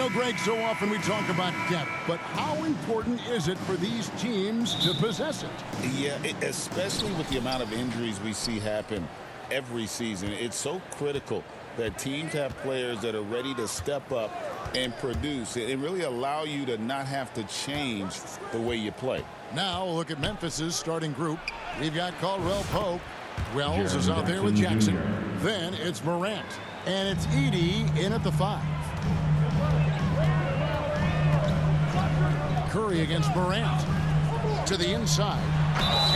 You know, Greg, so often we talk about depth, but how important is it for these teams to possess it? Yeah, especially with the amount of injuries we see happen every season. It's so critical that teams have players that are ready to step up and produce. It really allow you to not have to change the way you play. Now look at Memphis's starting group. We've got Caldwell Pope. Wells is out there with Jackson. Then it's Morant. And it's Edey in at the 5. Curry against Morant. To the inside.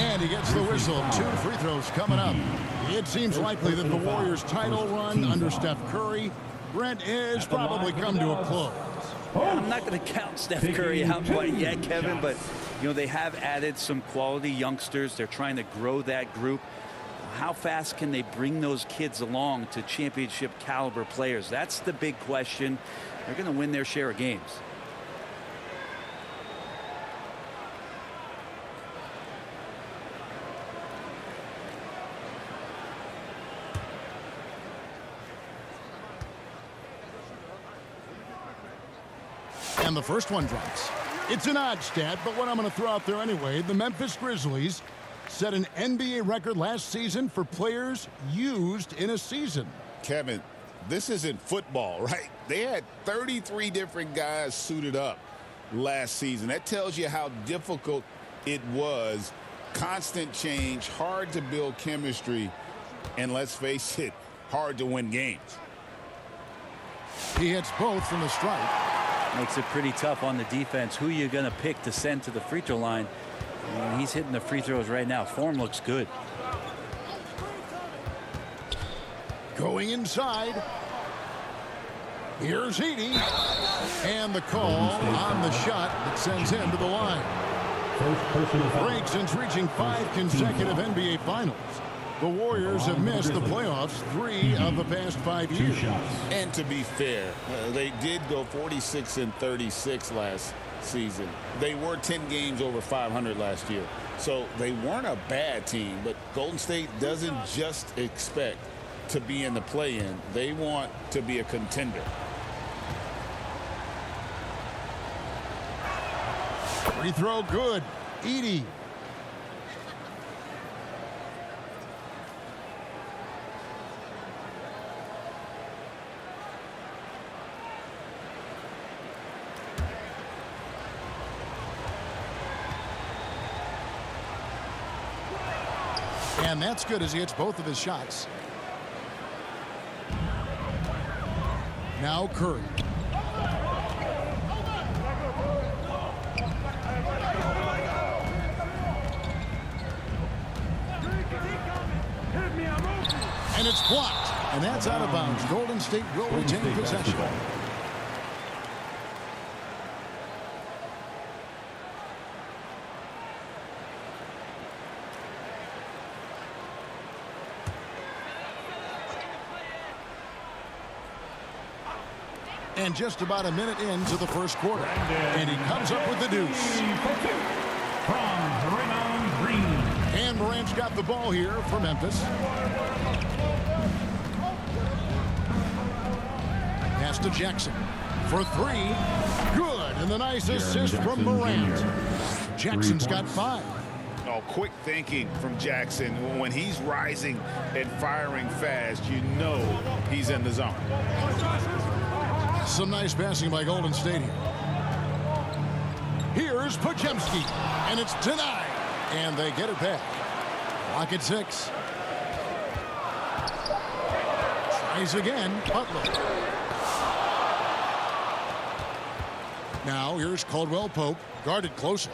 And he gets the whistle. 2 free throws coming up. It seems likely that the Warriors' title run under Steph Curry, Brent, is probably come to a close. I'm not going to count Steph Curry out quite yet, Kevin, but you know they have added some quality youngsters. They're trying to grow that group. How fast can they bring those kids along to championship caliber players? That's the big question. They're going to win their share of games. And the first one drops. It's an odd stat, but what I'm going to throw out there anyway, the Memphis Grizzlies set an NBA record last season for players used in a season. Kevin, this isn't football, right? They had 33 different guys suited up last season. That tells you how difficult it was. Constant change, hard to build chemistry, and let's face it, hard to win games. He hits both from the stripe. Makes it pretty tough on the defense. Who you going to pick to send to the free throw line? And he's hitting the free throws right now. Form looks good. Going inside. Here's Edey. And the call on the shot that sends him to the line. Break since reaching 5 consecutive NBA Finals. The Warriors have missed the playoffs 3 of the past 5 years. And to be fair, they did go 46-36 last season. They were 10 games over 500 last year. So they weren't a bad team, but Golden State doesn't just expect to be in the play-in. They want to be a contender. Free throw good. Edey. And that's good as he hits both of his shots. Now Curry. And it's blocked. And that's out of bounds. Golden State will retain possession. And just about a minute into the first quarter. And he comes up with the deuce. And Morant's got the ball here for Memphis. Pass to Jackson for 3. Good. And the nice assist from Morant. Jackson's got 5. Oh, quick thinking from Jackson. When he's rising and firing fast, you know he's in the zone. Some nice passing by Golden State here. Here's Podziemski, and it's denied. And they get it back. Clock at 6. Tries again, Butler. Now here's Caldwell Pope, guarded closely.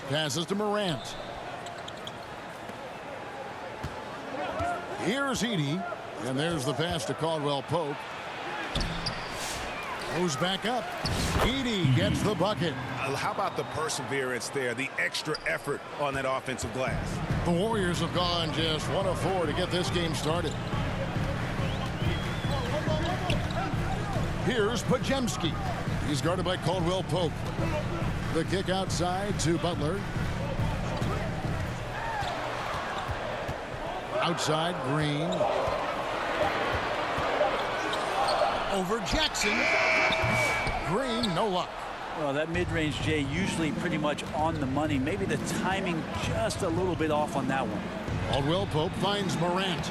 Passes to Morant. Here's Edey. And there's the pass to Caldwell Pope. Goes back up. Edey gets the bucket. How about the perseverance there, the extra effort on that offensive glass? The Warriors have gone just 1 of 4 to get this game started. Here's Podziemski. He's guarded by Caldwell Pope. The kick outside to Butler. Outside, Green. over Jackson. Green, no luck. Well, that mid-range, Jay, usually pretty much on the money. Maybe the timing just a little bit off on that one. Caldwell Pope finds Morant.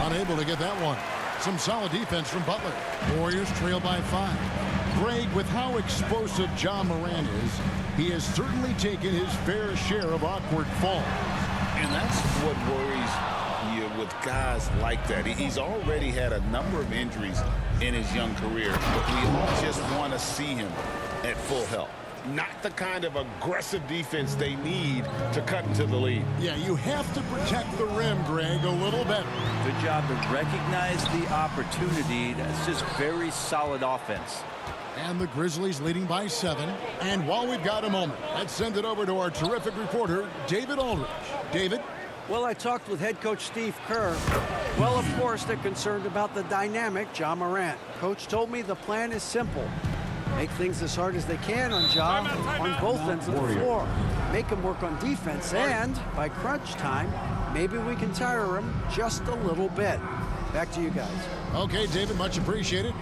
Unable to get that one. Some solid defense from Butler. Warriors trail by 5. Greg, with how explosive Ja Morant is, he has certainly taken his fair share of awkward falls. And that's what worries you with guys like that. He's already had a number of injuries in his young career, but we all just want to see him at full health. Not the kind of aggressive defense they need to cut into the lead. Yeah, you have to protect the rim, Greg, a little better. Good job to recognize the opportunity. That's just very solid offense. And the Grizzlies leading by 7. And while we've got a moment, let's send it over to our terrific reporter, David Aldridge. David? Well, I talked with head coach Steve Kerr. Well, of course, they're concerned about the dynamic Ja Morant. Coach told me the plan is simple. Make things as hard as they can on Ja on both ends of the floor. Make him work on defense, and by crunch time, maybe we can tire him just a little bit. Back to you guys. Okay, David, much appreciated.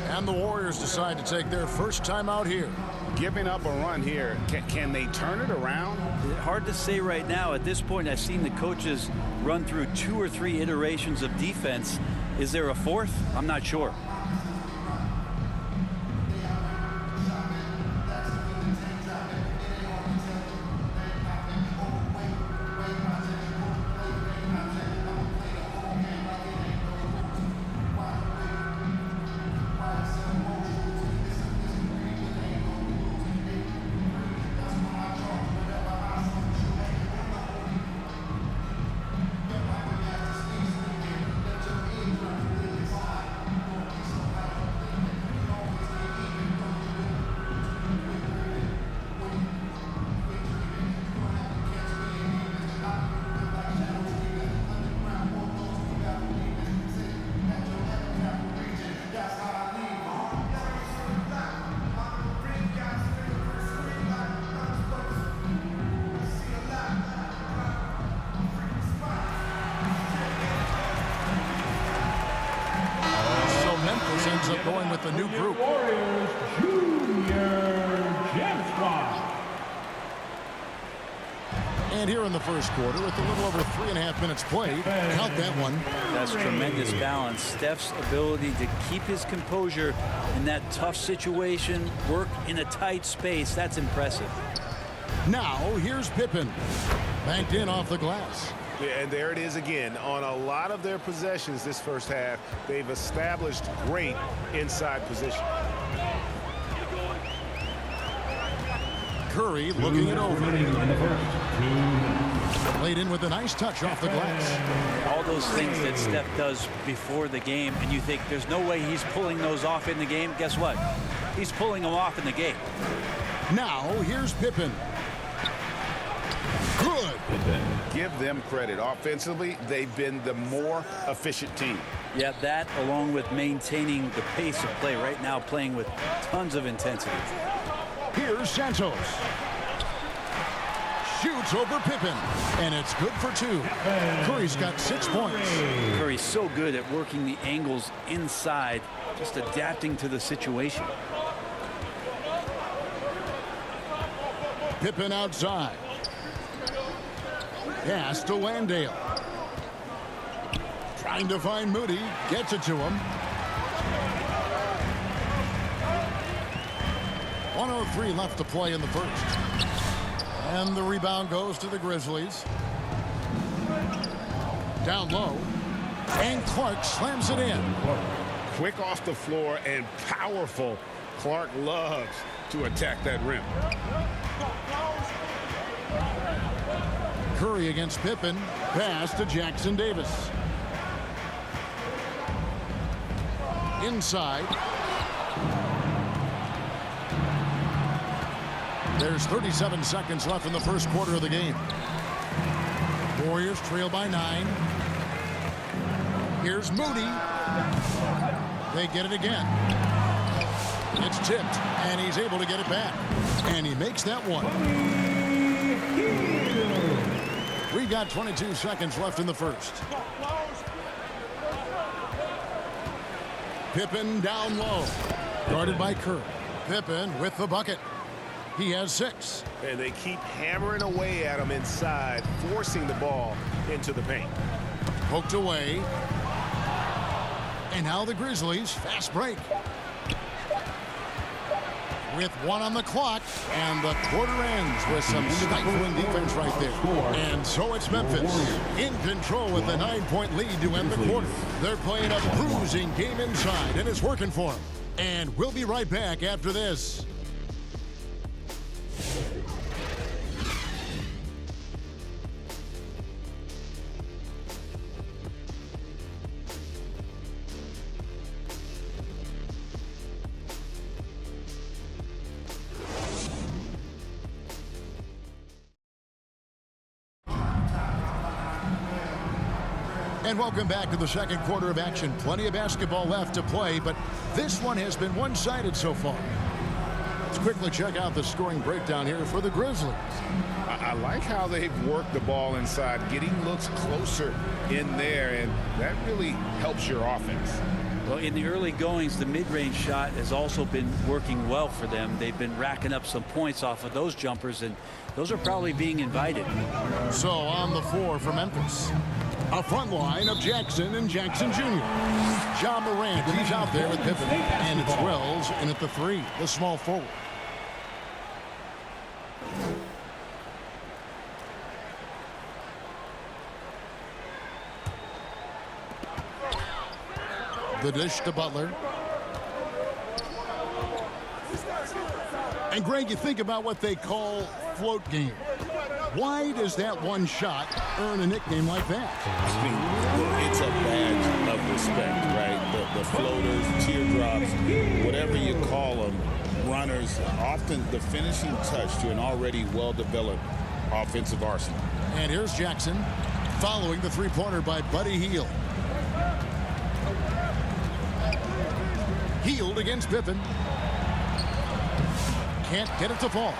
And the Warriors decide to take their first time out here. Giving up a run here, can they turn it around? Hard to say right now. At this point, I've seen the coaches run through 2 or 3 iterations of defense. Is there a 4th? I'm not sure. Memphis ends up going with the new group. Warriors Junior Gem Squad. And here in the first quarter, with a little over 3.5 minutes played, count that one. That's tremendous balance. Steph's ability to keep his composure in that tough situation, work in a tight space, that's impressive. Now, here's Pippen. Banked in off the glass. Yeah, and there it is again. On a lot of their possessions this first half, they've established great inside position. Curry looking it over. Laid in with a nice touch off the glass. All those things that Steph does before the game, and you think there's no way he's pulling those off in the game. Guess what? He's pulling them off in the game. Now, here's Pippen. Good. Give them credit. Offensively, they've been the more efficient team. Yeah, that along with maintaining the pace of play right now, playing with tons of intensity. Here's Santos. Shoots over Pippen, and it's good for 2. Curry's got 6 points. Curry's so good at working the angles inside, just adapting to the situation. Pippen outside. Pass to Landale. Trying to find Moody. Gets it to him. 1:03 left to play in the first. And the rebound goes to the Grizzlies. Down low. And Clark slams it in. Quick off the floor and powerful. Clark loves to attack that rim. Curry against Pippen. Pass to Jackson Davis. Inside. There's 37 seconds left in the first quarter of the game. Warriors trail by 9. Here's Moody. They get it again. It's tipped, and he's able to get it back. And he makes that one. We've got 22 seconds left in the first. Pippen down low. Guarded by Kerr. Pippen with the bucket. He has 6. And they keep hammering away at him inside, forcing the ball into the paint. Poked away. And now the Grizzlies, fast break. With 1 on the clock, and the quarter ends with some stifling defense right there. And so it's Memphis in control with a 9-point lead to end the quarter. They're playing a bruising game inside, and it's working for them. And we'll be right back after this. And welcome back to the second quarter of action. Plenty of basketball left to play, but this one has been one-sided so far. Let's quickly check out the scoring breakdown here for the Grizzlies. I like how they've worked the ball inside, getting looks closer in there, and that really helps your offense. Well, in the early goings, the mid-range shot has also been working well for them. They've been racking up some points off of those jumpers, and those are probably being invited. So on the floor for Memphis, a front line of Jackson and Jackson Jr. Ja Morant, he's out there with Pippen, and it's Wells in at the 3, the small forward. The dish to Butler. And Greg, you think about what they call float game. Why does that one shot earn a nickname like that? I mean, it's a badge of respect, right? The floaters, teardrops, whatever you call them, runners, often the finishing touch to an already well-developed offensive arsenal. And here's Jackson following the three-pointer by Buddy Hield. Hield against Pippen. Can't get it to fall.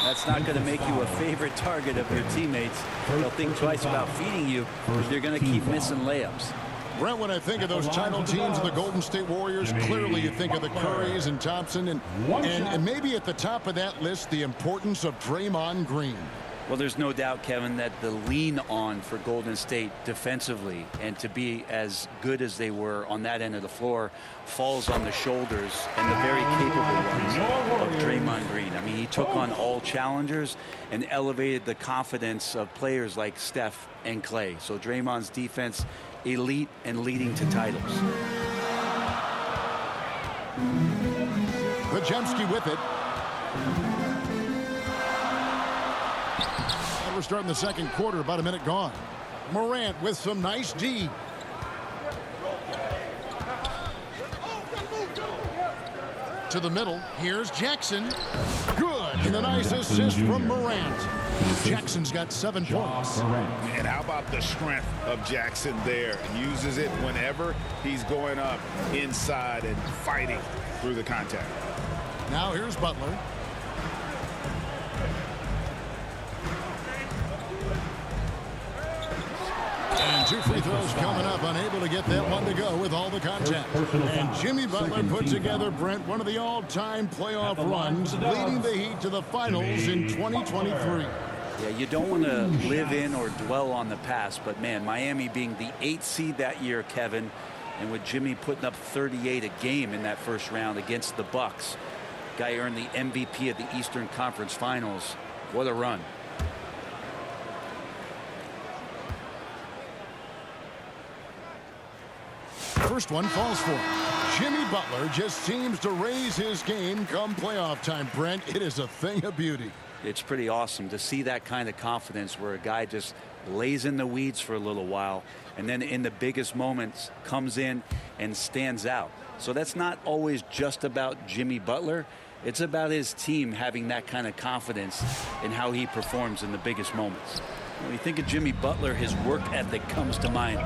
That's not going to make you a favorite target of your teammates. They'll think twice about feeding you if they're going to keep missing layups. Brent, when I think of those title teams of the Golden State Warriors, clearly you think of the Currys and Thompson, and maybe at the top of that list, the importance of Draymond Green. Well, there's no doubt, Kevin, that the lean on for Golden State defensively and to be as good as they were on that end of the floor falls on the shoulders and the very capable ones of Draymond Green. I mean, he took on all challengers and elevated the confidence of players like Steph and Clay. So Draymond's defense, elite and leading to titles. Podziemski with it. We're starting the second quarter, about a minute gone. Morant with some nice D. To the middle. Here's Jackson. Good. And a nice assist from Morant. Jackson's got 7 points. And how about the strength of Jackson there? Uses it whenever he's going up inside and fighting through the contact. Now here's Butler. And 2 free throws coming up, unable to get that one to go with all the contact. And Jimmy Butler put together, Brent, one of the all-time playoff runs, leading the Heat to the finals in 2023. Yeah, you don't want to live in or dwell on the past, but man, Miami being the 8th seed that year, Kevin, and with Jimmy putting up 38 a game in that first round against the Bucks. Guy earned the MVP of the Eastern Conference Finals. What a run. First one falls for him. Jimmy Butler just seems to raise his game come playoff time, Brent. It is a thing of beauty. It's pretty awesome to see that kind of confidence where a guy just lays in the weeds for a little while and then in the biggest moments comes in and stands out. So that's not always just about Jimmy Butler. It's about his team having that kind of confidence in how he performs in the biggest moments. When you think of Jimmy Butler, his work ethic comes to mind,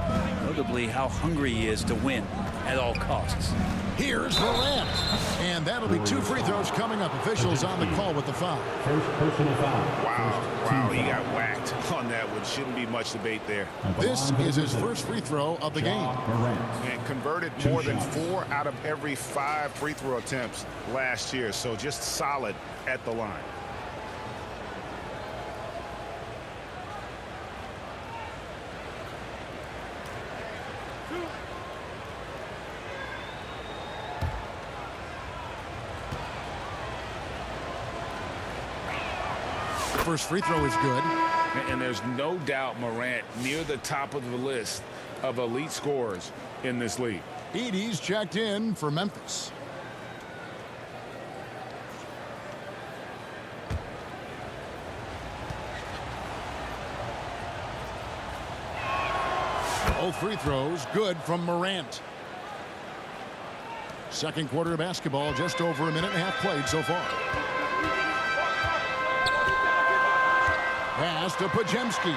notably how hungry he is to win at all costs. Here's Morant. And that'll be 2 free throws coming up. Officials on the call with the foul. First personal foul. Wow, he got whacked on that one. Shouldn't be much debate there. This is his first free throw of the game. And converted more than 4 out of every 5 free throw attempts last year. So just solid at the line. First free throw is good. And there's no doubt Morant near the top of the list of elite scorers in this league. Edey's checked in for Memphis. Both free throws good from Morant. Second quarter of basketball, just over a minute and a half played so far. Pass to Pajemski.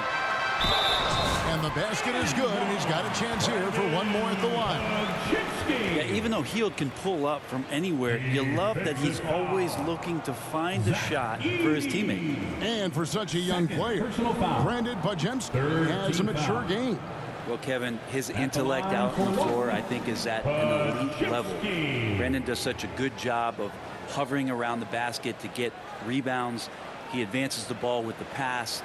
And the basket is good, and he's got a chance here for one more at the line. Yeah, even though Hield can pull up from anywhere, you love that he's always looking to find a shot for his teammate. And for such a young player, Brandon Pajemski has a mature game. Well, Kevin, his intellect out on the floor, I think, is at an elite level. Brandon does such a good job of hovering around the basket to get rebounds. He advances the ball with the pass.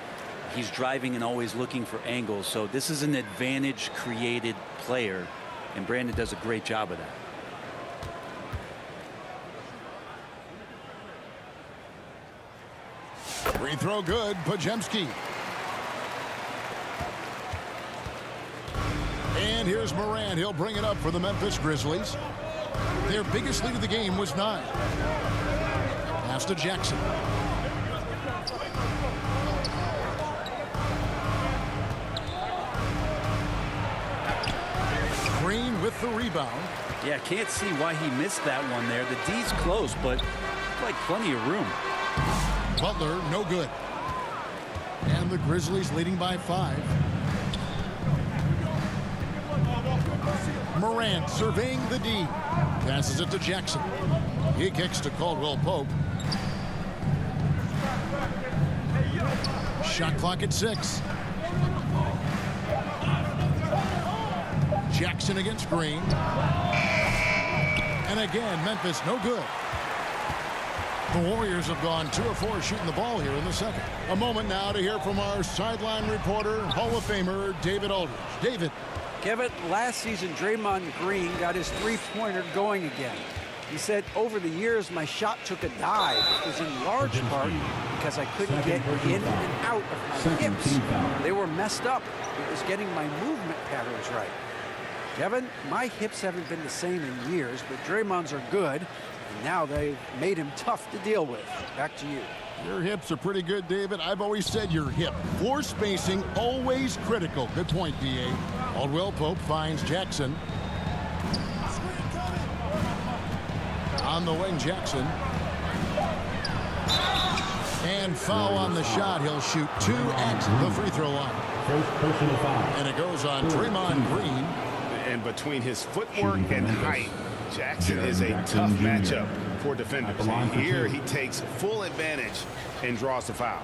He's driving and always looking for angles. So this is an advantage-created player, and Brandon does a great job of that. Free throw good, Pajemski. And here's Morant. He'll bring it up for the Memphis Grizzlies. Their biggest lead of the game was 9. Pass to Jackson. Green with the rebound. Yeah, can't see why he missed that one there. The D's close, but like plenty of room. Butler, no good. And the Grizzlies leading by 5. Morant surveying the D. Passes it to Jackson. He kicks to Caldwell Pope. Shot clock at 6. Jackson against Green. And again, Memphis no good. The Warriors have gone 2 of 4 shooting the ball here in the second. A moment now to hear from our sideline reporter, Hall of Famer David Aldridge. David. Kevin, last season, Draymond Green got his three-pointer going again. He said, over the years, my shot took a dive. It was in large part because I couldn't get in and out of my hips. They were messed up. It was getting my movement patterns right. Kevin, my hips haven't been the same in years, but Draymond's are good, and now they've made him tough to deal with. Back to you. Your hips are pretty good, David. I've always said your hip. Floor spacing, always critical. Good point, D.A. Caldwell Pope finds Jackson. On the wing, Jackson. And foul on the shot. He'll shoot 2 at the free throw line. First personal foul. And it goes on Draymond Green. And between his footwork and height, Jackson is a tough matchup for defenders. And here he takes full advantage and draws the foul.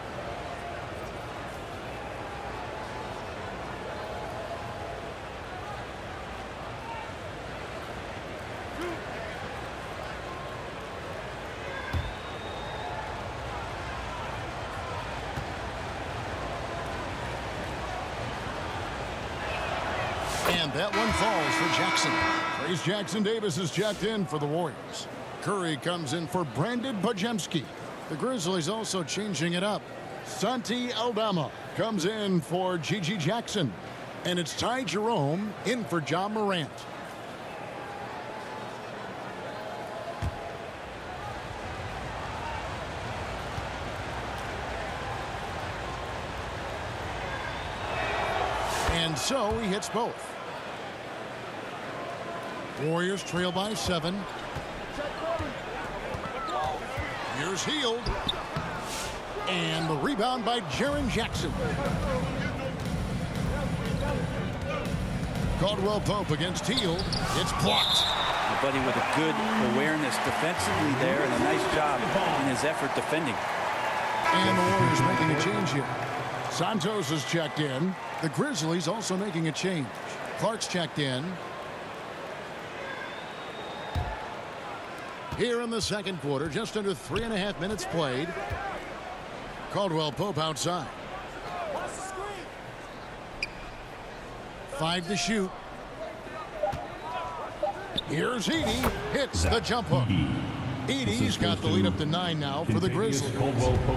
And that one falls for Jackson. Trace Jackson Davis is checked in for the Warriors. Curry comes in for Brandon Pajemski. The Grizzlies also changing it up. Santi Aldama comes in for Gigi Jackson. And it's Ty Jerome in for John Morant. And so he hits both. Warriors trail by 7. Here's Hield. And the rebound by Jaren Jackson. Caldwell Pope against Hield. It's blocked. My buddy with a good awareness defensively there and a nice job in his effort defending. And the Warriors making a change here. Santos is checked in. The Grizzlies also making a change. Clark's checked in. Here in the second quarter, just under 3.5 minutes played. Caldwell Pope outside. 5 to shoot. Here's Edey. Hits the jump hook. Edey's got the lead up to 9 now for the Grizzlies.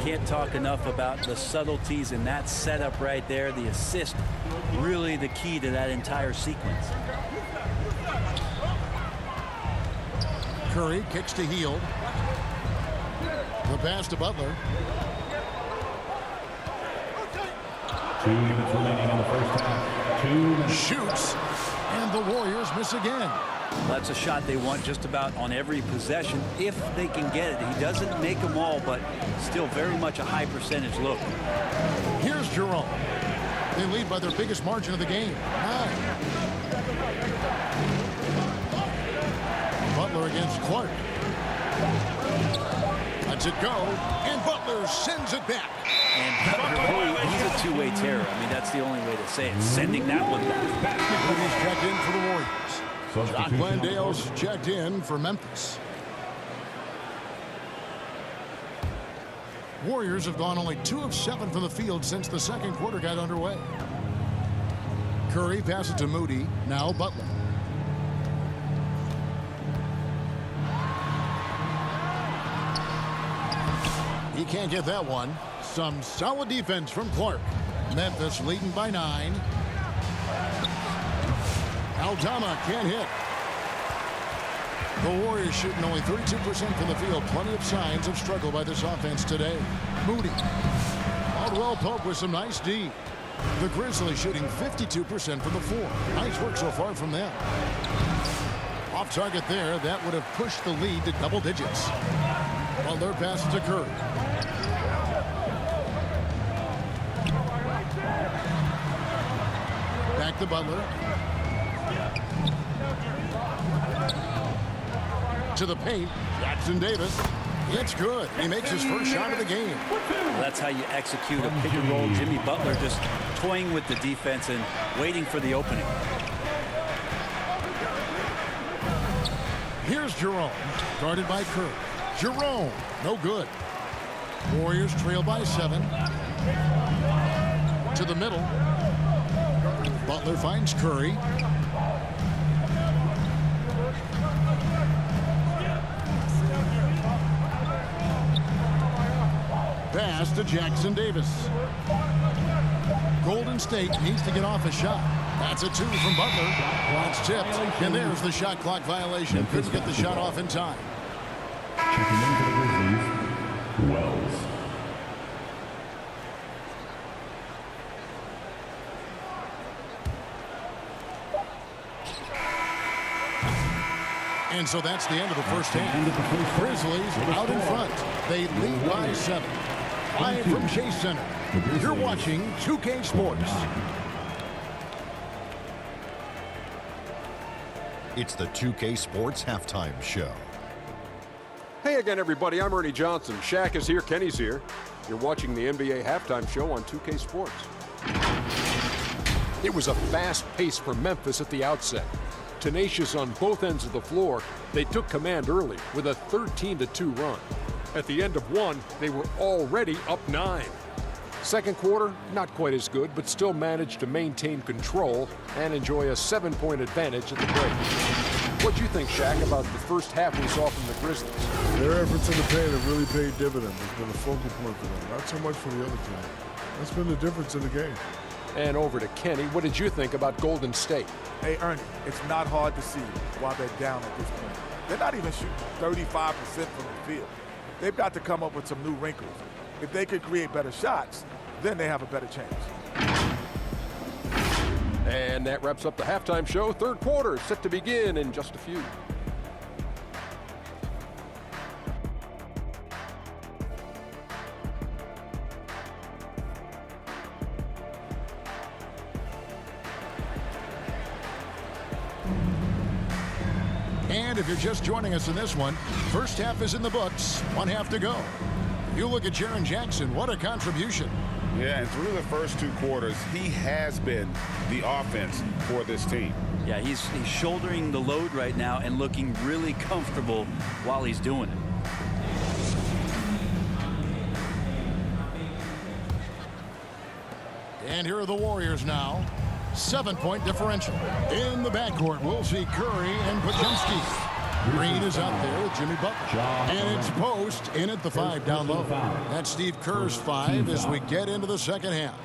Can't talk enough about the subtleties in that setup right there. The assist, really the key to that entire sequence. Curry kicks to Hield. The pass to Butler. 2 minutes remaining in the first half. 2 minutes. Shoots. And the Warriors miss again. That's a shot they want just about on every possession if they can get it. He doesn't make them all, but still very much a high percentage look. Here's Jerome. They lead by their biggest margin of the game, 9. Butler against Clark. Lets it go, and Butler sends it back. And Butler, really, he's a two-way terror. I mean, that's the only way to say it. Sending that one back. He's checked in for the Warriors. Jock Landale's checked in for Memphis. Warriors have gone only 2 of 7 from the field since the second quarter got underway. Curry passes to Moody. Now Butler. He can't get that one. Some solid defense from Clark. Memphis leading by 9. Aldama can't hit. The Warriors shooting only 32% from the field. Plenty of signs of struggle by this offense today. Moody. Caldwell Pope with some nice D. The Grizzlies shooting 52% from the floor. Nice work so far from them. Off target there. That would have pushed the lead to double digits. Butler passes to Curry. Back to Butler. To the paint. Jackson Davis. It's good. He makes his first shot of the game. Well, that's how you execute a pick and roll. Jimmy Butler just toying with the defense and waiting for the opening. Here's Jerome. Guarded by Curry. Jerome. No good. Warriors trail by 7. To the middle. Butler finds Curry. Pass to Jackson Davis. Golden State needs to get off a shot. That's a 2 from Butler. It's tipped. And there's the shot clock violation. Couldn't get the shot off in time. Checking in for the Grizzlies, Wells. And so that's the end of the first half. Grizzlies out in front. They lead by 7. Live from Chase Center. You're watching 2K Sports. It's the 2K Sports Halftime Show. Hey again, everybody. I'm Ernie Johnson. Shaq is here. Kenny's here. You're watching the NBA Halftime Show on 2K Sports. It was a fast pace for Memphis at the outset. Tenacious on both ends of the floor, they took command early with a 13-2 run. At the end of 1, they were already up 9. Second quarter, not quite as good, but still managed to maintain control and enjoy a 7-point advantage at the break. What do you think, Shaq, about the first half we saw from the Grizzlies? Their efforts in the paint have really paid dividends. It's been a focal point for them, not so much for the other team. That's been the difference in the game. And over to Kenny. What did you think about Golden State? Hey, Ernie, it's not hard to see why they're down at this point. They're not even shooting 35% from the field. They've got to come up with some new wrinkles. If they could create better shots, then they have a better chance. And that wraps up the halftime show. Third quarter set to begin in just a few. And if you're just joining us in this one, first half is in the books, 1 half to go. You look at Jaren Jackson, what a contribution. Yeah, and through the first 2 quarters, he has been the offense for this team. Yeah, he's shouldering the load right now and looking really comfortable while he's doing it. And here are the Warriors now. 7-point differential. In the backcourt, we'll see Curry and Podziemski. Green is out there with Jimmy Butler. And it's Post in at the 5 down low. That's Steve Kerr's 5 as we get into the second half.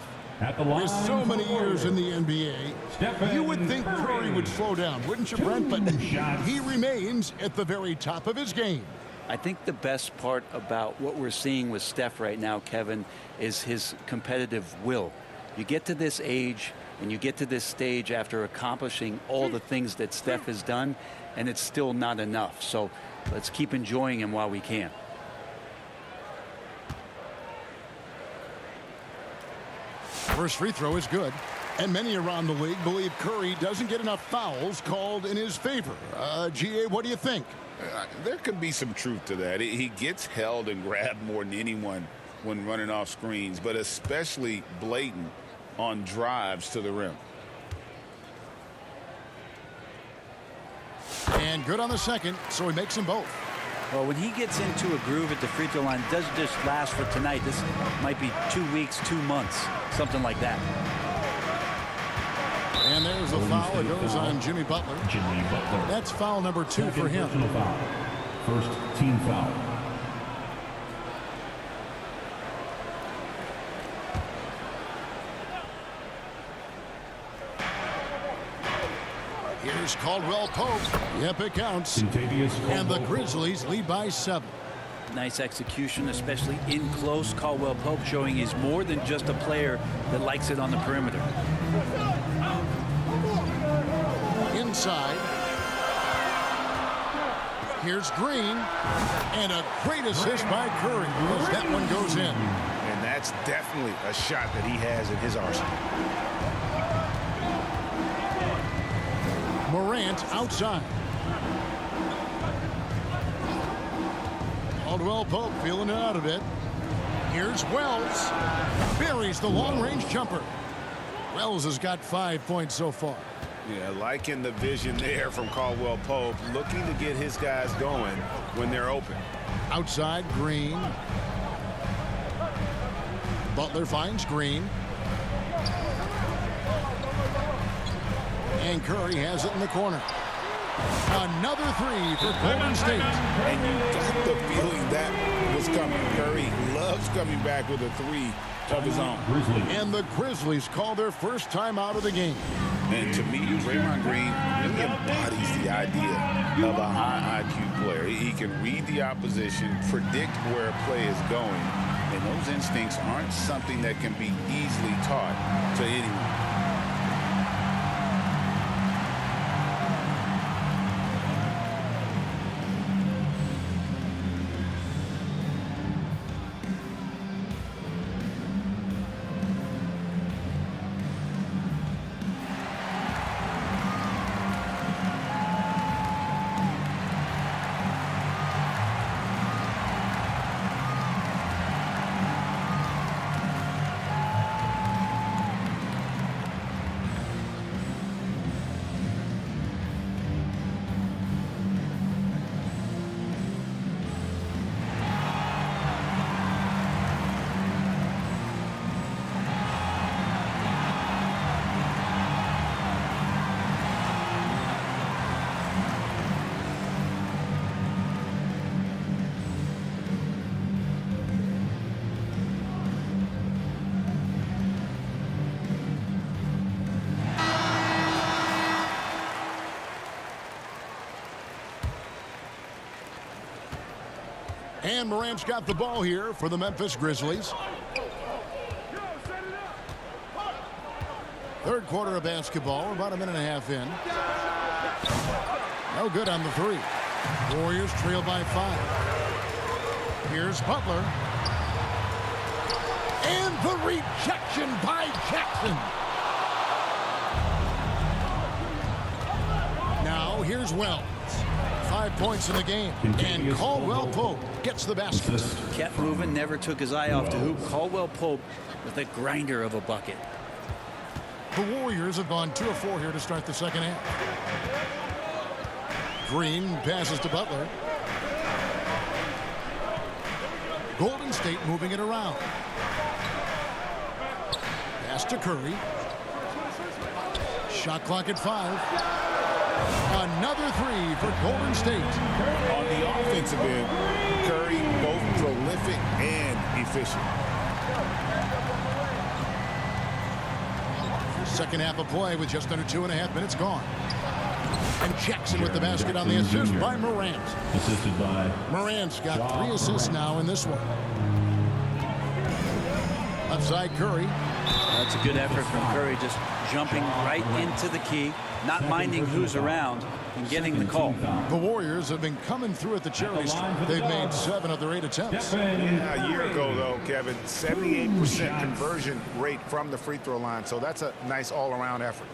With so many years in the NBA, you would think Curry would slow down, wouldn't you, Brent? But he remains at the very top of his game. I think the best part about what we're seeing with Steph right now, Kevin, is his competitive will. You get to this age and you get to this stage after accomplishing all the things that Steph has done, and it's still not enough. So let's keep enjoying him while we can. First free throw is good, and many around the league believe Curry doesn't get enough fouls called in his favor. GA, what do you think? There could be some truth to that. He gets held and grabbed more than anyone when running off screens, but especially blatant on drives to the rim. And good on the second, so he makes them both. Well, when he gets into a groove at the free throw line, it doesn't just last for tonight. This might be 2 weeks, 2 months, something like that. And there's a foul. It goes on Jimmy Butler. That's foul number 2 for him. First team foul. Here's Caldwell Pope. Yep, it counts. And the Grizzlies lead by 7. Nice execution, especially in close. Caldwell Pope showing he's more than just a player that likes it on the perimeter. Inside. Here's Green. And a great assist by Curry as that one goes in. And that's definitely a shot that he has in his arsenal. Morant outside. Caldwell Pope feeling it out a bit. Here's Wells. Buries the long-range jumper. Wells has got 5 points so far. Yeah, liking the vision there from Caldwell Pope, looking to get his guys going when they're open. Outside, Green. Butler finds Green. And Curry has it in the corner. Another 3 for Golden State. And you got the feeling that was coming. Curry loves coming back with a 3 of his own. And the Grizzlies call their first time out of the game. And to me, Draymond Green really embodies the idea of a high IQ player. He can read the opposition, predict where a play is going, and those instincts aren't something that can be easily taught to anyone. And Morant's got the ball here for the Memphis Grizzlies. Third quarter of basketball, about a minute and a half in. No good on the 3. Warriors trail by 5. Here's Butler. And the rejection by Jackson. Now here's Wells. 5 points in the game. And Caldwell Pope gets the basket. Kept moving, never took his eye off the hoop. Caldwell Pope with a grinder of a bucket. The Warriors have gone 2 of 4 here to start the second half. Green passes to Butler. Golden State moving it around. Pass to Curry. Shot clock at 5. Another 3 for Golden State. On the offensive end, Curry both prolific and efficient. Second half of play with just under 2.5 minutes gone. And Jackson with the basket on the assist by Morant. Assisted by Morant's got 3 assists now in this one. Upside Curry. That's a good effort from Curry, just jumping right into the key, not minding who's around and getting the call. The Warriors have been coming through at the cherry stripe. They've made 7 of their 8 attempts. Yeah, a year ago, though, Kevin, 78% conversion rate from the free throw line. So that's a nice all-around effort.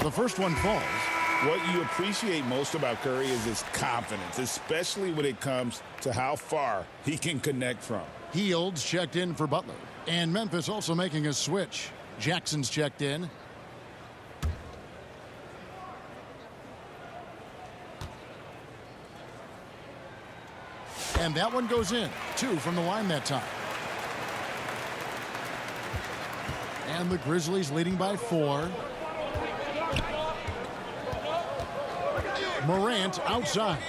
The first one falls. What you appreciate most about Curry is his confidence, especially when it comes to how far he can connect from. Fields checked in for Butler. And Memphis also making a switch. Jackson's checked in. And that one goes in. 2 from the line that time. And the Grizzlies leading by 4. Morant outside.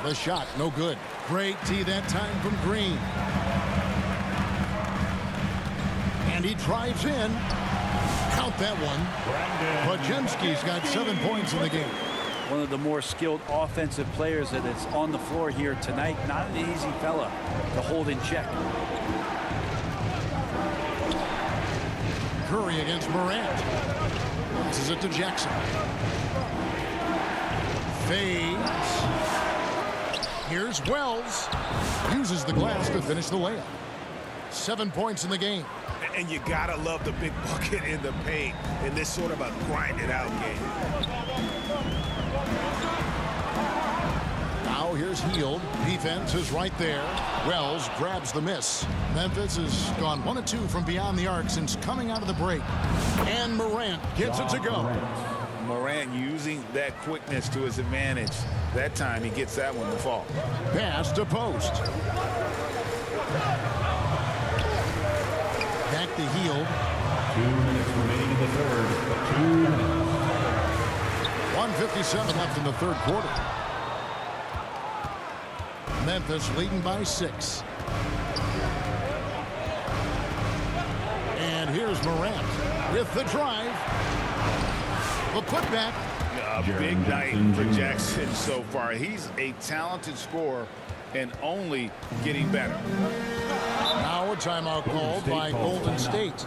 The shot, no good. Great tee that time from Green. And he drives in. Count that one. Podziemski's got 7 points in the game. One of the more skilled offensive players that is on the floor here tonight. Not an easy fella to hold in check. Curry against Morant. Passes it to Jackson. Fades. Here's Wells. Uses the glass to finish the layup. 7 points in the game. And you gotta love the big bucket in the paint in this sort of a grinded out game. Now here's Hield. Defense is right there. Wells grabs the miss. Memphis has gone 1 of 2 from beyond the arc since coming out of the break. And Morant gets it to go. Morant using that quickness to his advantage. That time he gets that one to fall. Pass to Post. Back to Hield. 2 minutes remaining in the third. 2 minutes. 1:57 left in the third quarter. Memphis leading by 6. And here's Morant with the drive. The putback. A big night for Jackson so far. He's a talented scorer and only getting better. Now a timeout called by Golden State.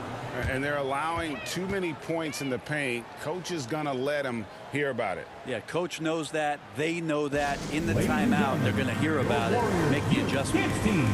And they're allowing too many points in the paint. Coach is going to let them hear about it. Yeah, coach knows that. They know that. In the timeout, they're going to hear about it, make the adjustment. 16.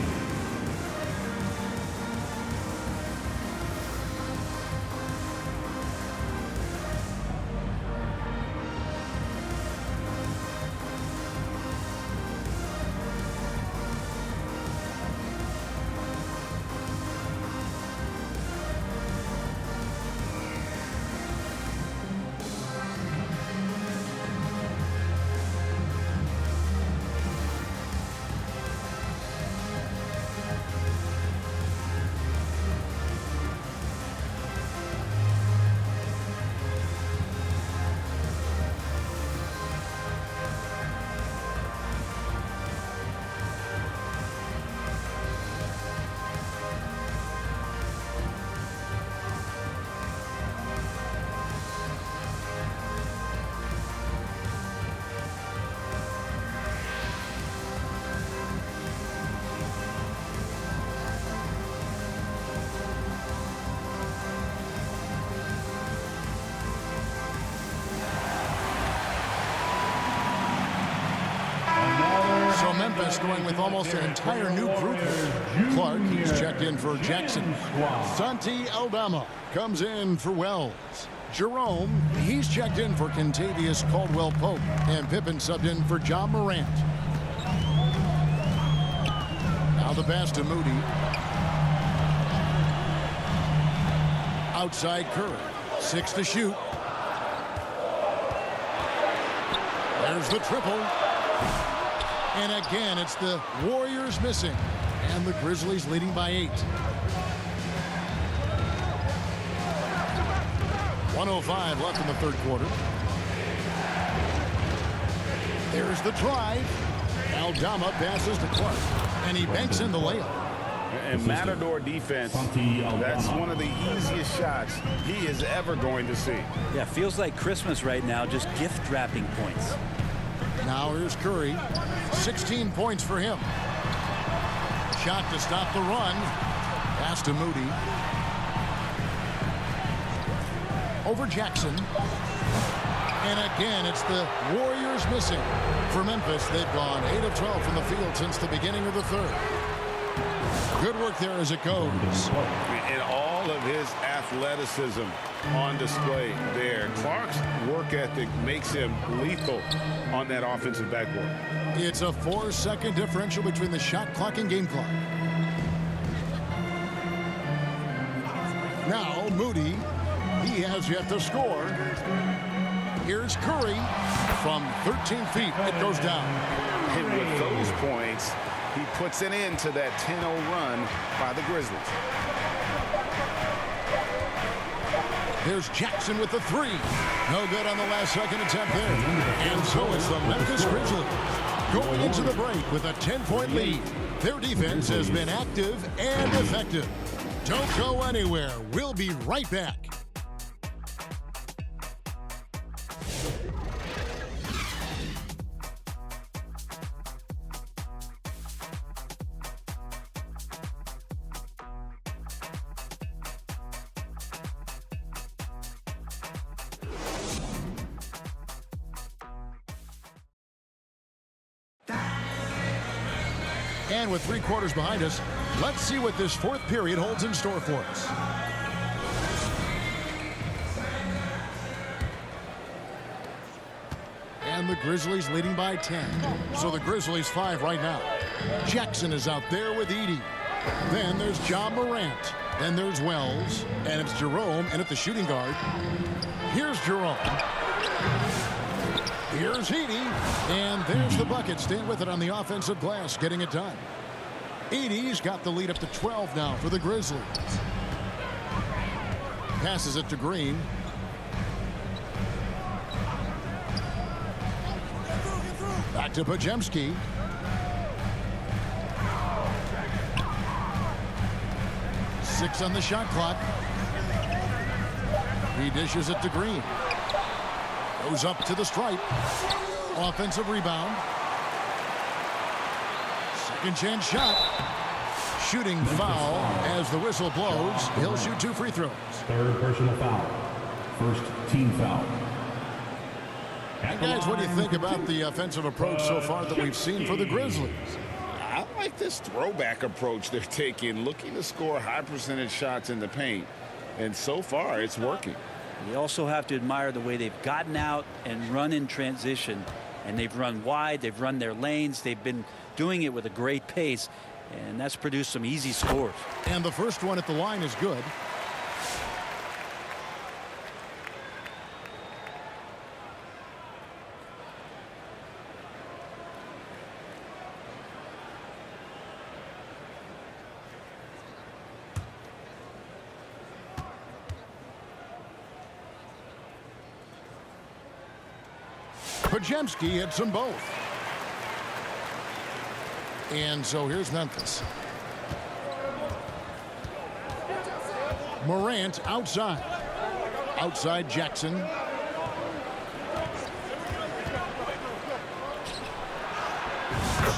Memphis going with almost an entire new group. Clark, he's checked in for Jackson. Santi Aldama comes in for Wells. Jerome, he's checked in for Kentavious Caldwell-Pope. And Pippen subbed in for John Morant. Now the pass to Moody. Outside Curry. 6 to shoot. There's the triple. And again, it's the Warriors missing. And the Grizzlies leading by 8. 1:05 left in the third quarter. There's the drive. Aldama passes to Clark. And he banks in the layup. And Matador defense, that's one of the easiest shots he is ever going to see. Yeah, feels like Christmas right now, just gift wrapping points. Now here's Curry. 16 points for him. Shot to stop the run. Pass to Moody. Over Jackson. And again, it's the Warriors missing. For Memphis, they've gone 8 of 12 from the field since the beginning of the third. Good work there as it goes. And all of his athleticism on display there. Clark's work ethic makes him lethal on that offensive backboard. It's a 4-second differential between the shot clock and game clock. Now Moody, he has yet to score. Here's Curry from 13 feet. It goes down. And with those points, he puts an end to that 10-0 run by the Grizzlies. There's Jackson with the 3. No good on the last second attempt there. And so it's the Memphis Grizzlies going into the break with a 10-point lead. Their defense has been active and effective. Don't go anywhere. We'll be right back. And with 3 quarters behind us, let's see what this fourth period holds in store for us. And the Grizzlies leading by 10. So the Grizzlies 5 right now. Jackson is out there with Edey. Then there's John Morant. Then there's Wells. And it's Jerome in at the shooting guard. Here's Jerome. Here's Edey, and there's the bucket. Staying with it on the offensive glass, getting it done. Edey's got the lead up to 12 now for the Grizzlies. Passes it to Green. Back to Podziemski. Six on the shot clock. He dishes it to Green. Goes up to the stripe. Offensive rebound. Second chance shot. Shooting foul as the whistle blows. He'll shoot 2 free throws. Third personal foul. First team foul. And guys, what do you think about the offensive approach so far that we've seen for the Grizzlies? I like this throwback approach they're taking, looking to score high percentage shots in the paint. And so far, it's working. You also have to admire the way they've gotten out and run in transition. And they've run wide, they've run their lanes, they've been doing it with a great pace. And that's produced some easy scores. And the first one at the line is good. Podziemski hits them both. And so here's Memphis. Morant outside. Outside Jackson.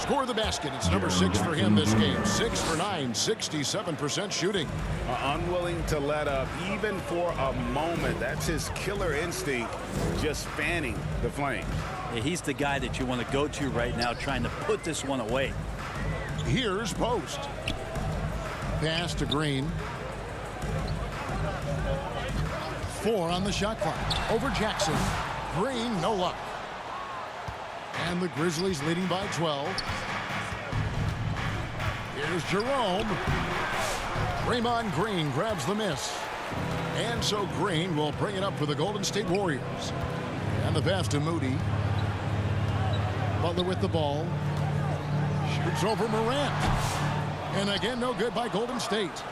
score the basket. It's number 6 for him this game. 6 for 9, 67% shooting. Unwilling to let up even for a moment. That's his killer instinct, just fanning the flame. Yeah, he's the guy that you want to go to right now, trying to put this one away. Here's Post. Pass to Green. 4 on the shot clock. Over Jackson. Green, no luck. And the Grizzlies leading by 12. Here's Jerome. Draymond Green grabs the miss. And so Green will bring it up for the Golden State Warriors. And the pass to Moody. Butler with the ball. Shoots over Morant. And again, no good by Golden State.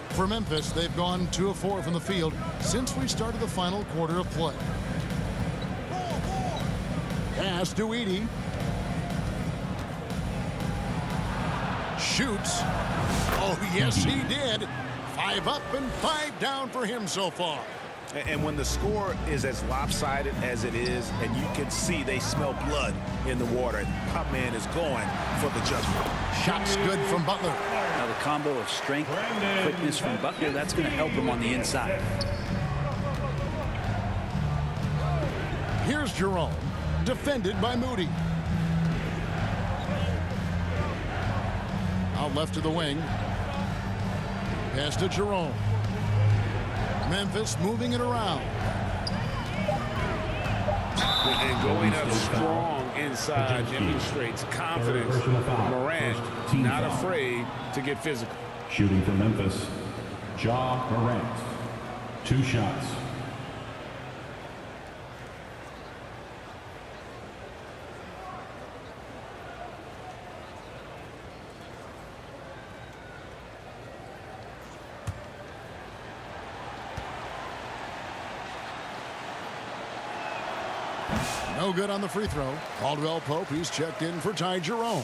For Memphis, they've gone 2 of 4 from the field since we started the final quarter of play. Pass to Edey. Shoots. Oh, yes, he did. 5 up and 5 down for him so far. And when the score is as lopsided as it is, and you can see they smell blood in the water, Pop Man is going for the judgment. Shots good from Butler. Now the combo of strength, quickness from Butler, that's going to help him on the inside. Here's Jerome, defended by Moody. Out left to the wing. Pass to Jerome. Memphis moving it around. And going up strong inside demonstrates confidence. Morant not afraid to get physical. Shooting for Memphis, Ja Morant. 2 shots. No good on the free throw. Caldwell Pope, he's checked in for Ty Jerome.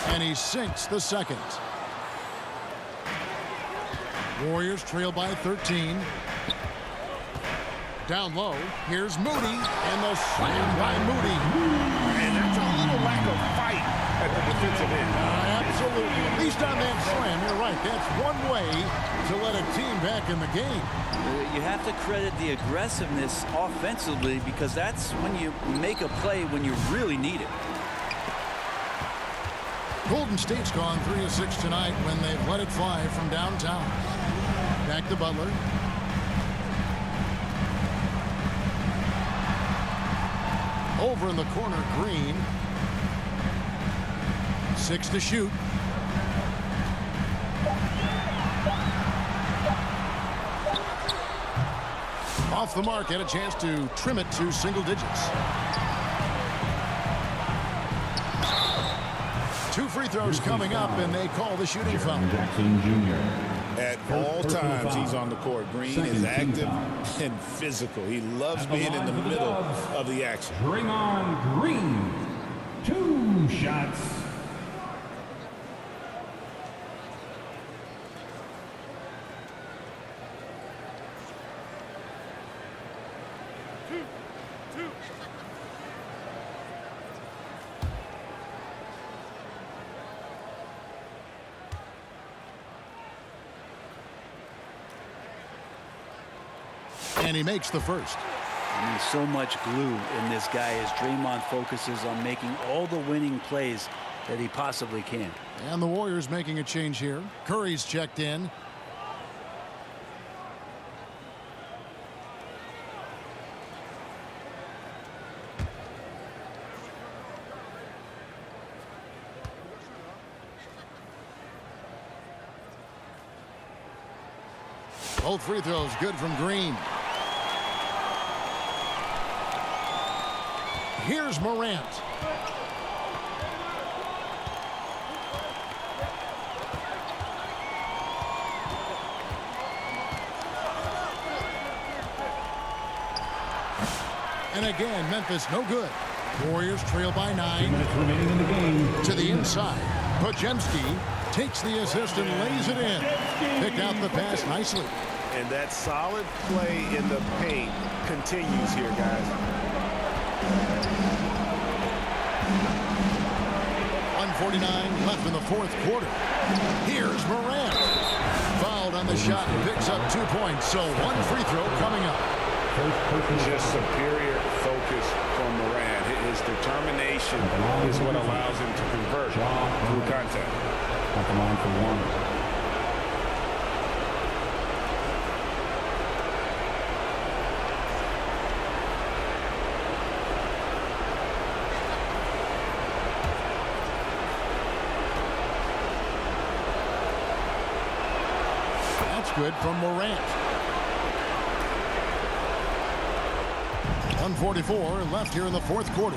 And he sinks the second. Warriors trail by 13. Down low, here's Moody, and the slam by Moody. And that's a little lack of fight at the defensive end. Absolutely. At least on that slam, you're right. That's one way to let a team back in the game. You have to credit the aggressiveness offensively, because that's when you make a play when you really need it. Golden State's gone 3 of 6 tonight when they've let it fly from downtown. Back to Butler. Over in the corner, Green. 6 to shoot. Off the mark, had a chance to trim it to single digits. 2 free throws coming up, and they call the shooting foul. Jackson Jr. At all times, he's on the court. Green is active and physical. He loves being in the middle of the action. Draymond Green. 2 shots. And he makes the first. I mean, so much glue in this guy as Draymond focuses on making all the winning plays that he possibly can. And the Warriors making a change here. Curry's checked in. Both free throws good from Green. Here's Morant. And again, Memphis no good. Warriors trail by 9. 2 minutes remaining in the game. To the inside. Podziemski takes the assist and lays it in. Picked out the pass nicely. And that solid play in the paint continues here, guys. 1:49 left in the fourth quarter. Here's Morant. Fouled on the shot and picks up 2 points. So one free throw coming up. Just superior focus from Morant. His determination is what allows him to convert through contact. At the line for one. Good from Morant. 1:44 left here in the fourth quarter.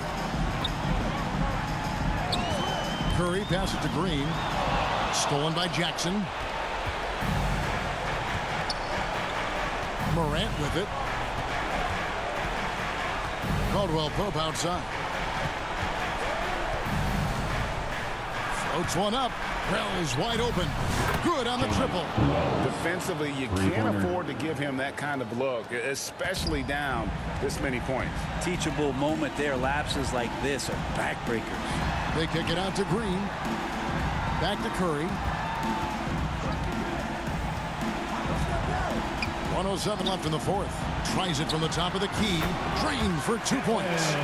Curry passes to Green. Stolen by Jackson. Morant with it. Caldwell Pope outside. Floats one up. Wells wide open. Good on the triple. Defensively, you can't afford to give him that kind of look, especially down this many points. Teachable moment there. Lapses like this are backbreakers. They kick it out to Green. Back to Curry. 1:07 left in the fourth. Tries it from the top of the key. Drained for 2 points.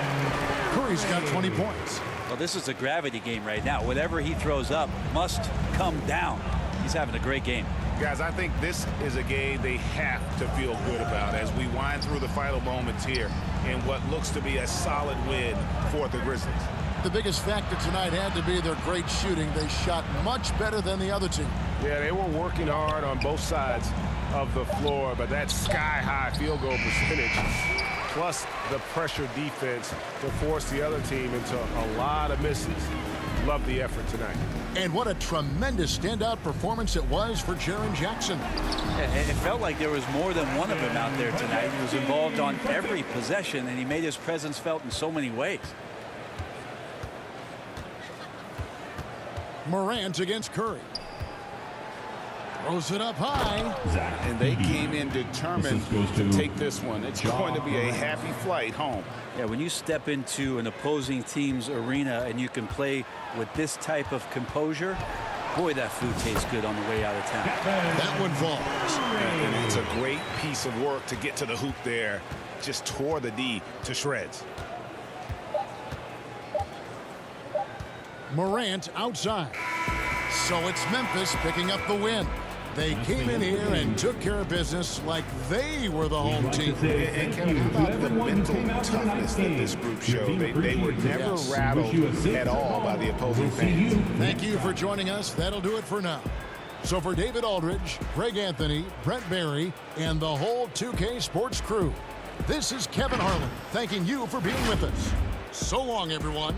Curry's got 20 points. Well, this is a gravity game right now. Whatever he throws up must come down. He's having a great game. Guys, I think this is a game they have to feel good about as we wind through the final moments here in what looks to be a solid win for the Grizzlies. The biggest factor tonight had to be their great shooting. They shot much better than the other team. Yeah, they were working hard on both sides of the floor, but that sky-high field goal percentage plus the pressure defense to force the other team into a lot of misses. Love the effort tonight. And what a tremendous standout performance it was for Jaren Jackson. It felt like there was more than one of them out there tonight. He was involved on every possession, and he made his presence felt in so many ways. Morant against Curry. Throws it up high. And they came in determined to take this one. It's going to be a happy flight home. Yeah, when you step into an opposing team's arena and you can play with this type of composure, boy, that food tastes good on the way out of town. That one falls. And it's a great piece of work to get to the hoop there. Just tore the D to shreds. Morant outside. So it's Memphis picking up the win. They came in here and took care of business like they were the home team. And Kevin, how about the mental toughness that this group showed? They were never rattled at all by the opposing fans. Thank you for joining us. That'll do it for now. So for David Aldridge, Greg Anthony, Brent Barry, and the whole 2K Sports crew, this is Kevin Harlan thanking you for being with us. So long, everyone.